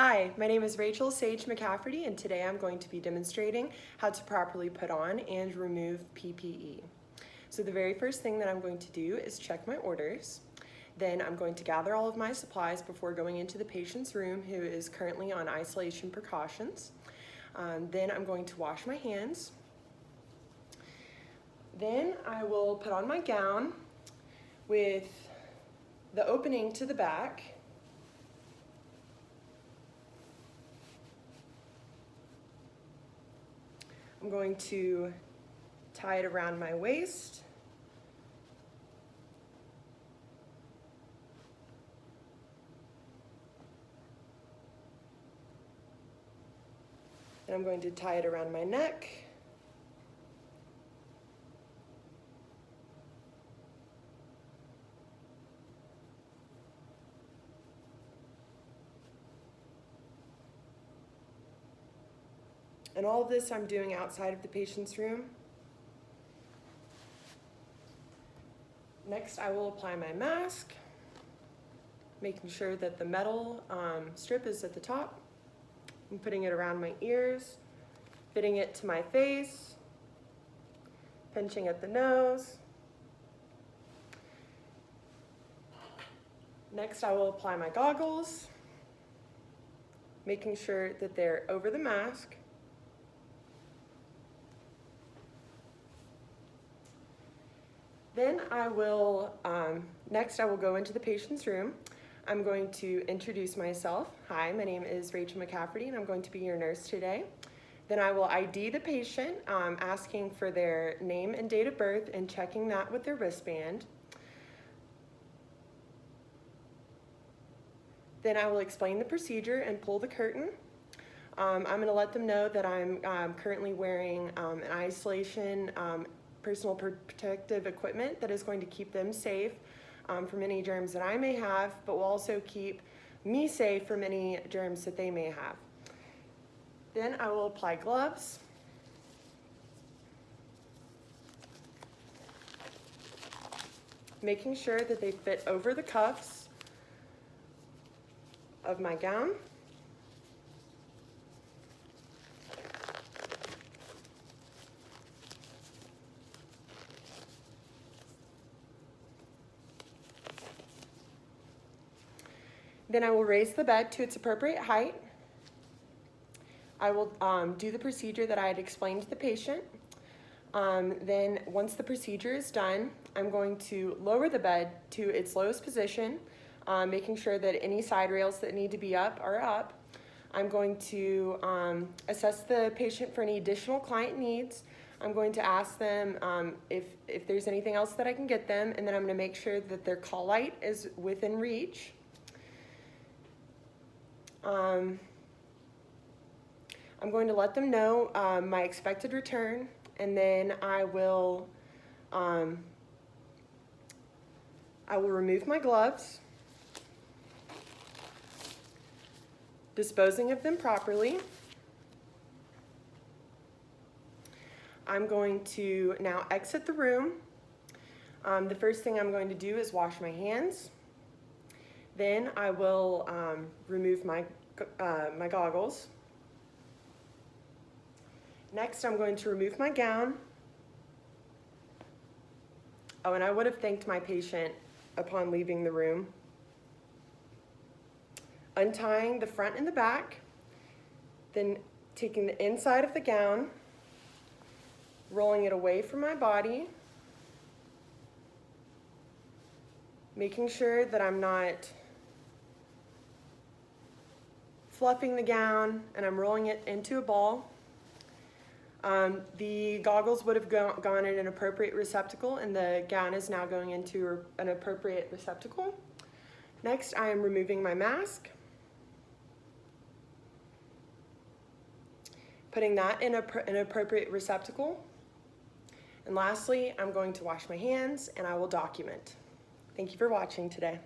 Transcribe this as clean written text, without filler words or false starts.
Hi, my name is Rachel Sage McCafferty, and today I'm going to be demonstrating how to properly put on and remove PPE. So the very first thing that I'm going to do is check my orders. Then I'm going to gather all of my supplies before going into the patient's room who is currently on isolation precautions. Then I'm going to wash my hands. Then I will put on my gown with the opening to the back. I'm going to tie it around my waist. And I'm going to tie it around my neck. And all of this I'm doing outside of the patient's room. Next, I will apply my mask, making sure that the metal strip is at the top. I'm putting it around my ears, fitting it to my face, pinching at the nose. Next, I will apply my goggles, making sure that they're over the mask. Then next I will go into the patient's room. I'm going to introduce myself. Hi, my name is Rachel McCafferty and I'm going to be your nurse today. Then I will ID the patient, asking for their name and date of birth and checking that with their wristband. Then I will explain the procedure and pull the curtain. I'm going to let them know that I'm currently wearing an isolation personal protective equipment that is going to keep them safe from any germs that I may have, but will also keep me safe from any germs that they may have. Then I will apply gloves. Making sure that they fit over the cuffs of my gown. Then I will raise the bed to its appropriate height. I will do the procedure that I had explained to the patient. Then once the procedure is done, I'm going to lower the bed to its lowest position, making sure that any side rails that need to be up are up. I'm going to assess the patient for any additional client needs. I'm going to ask them if there's anything else that I can get them, and then I'm going to make sure that their call light is within reach. I'm going to let them know my expected return, and then I will remove my gloves, disposing of them properly. I'm going to now exit the room. The first thing I'm going to do is wash my hands. Then I will remove my goggles. Next, I'm going to remove my gown. Oh, and I would have thanked my patient upon leaving the room. Untying the front and the back, then taking the inside of the gown, rolling it away from my body, making sure that I'm not fluffing the gown and I'm rolling it into a ball. The goggles would have gone in an appropriate receptacle, and the gown is now going into an appropriate receptacle. Next, I am removing my mask, putting that in an appropriate receptacle. And lastly, I'm going to wash my hands and I will document. Thank you for watching today.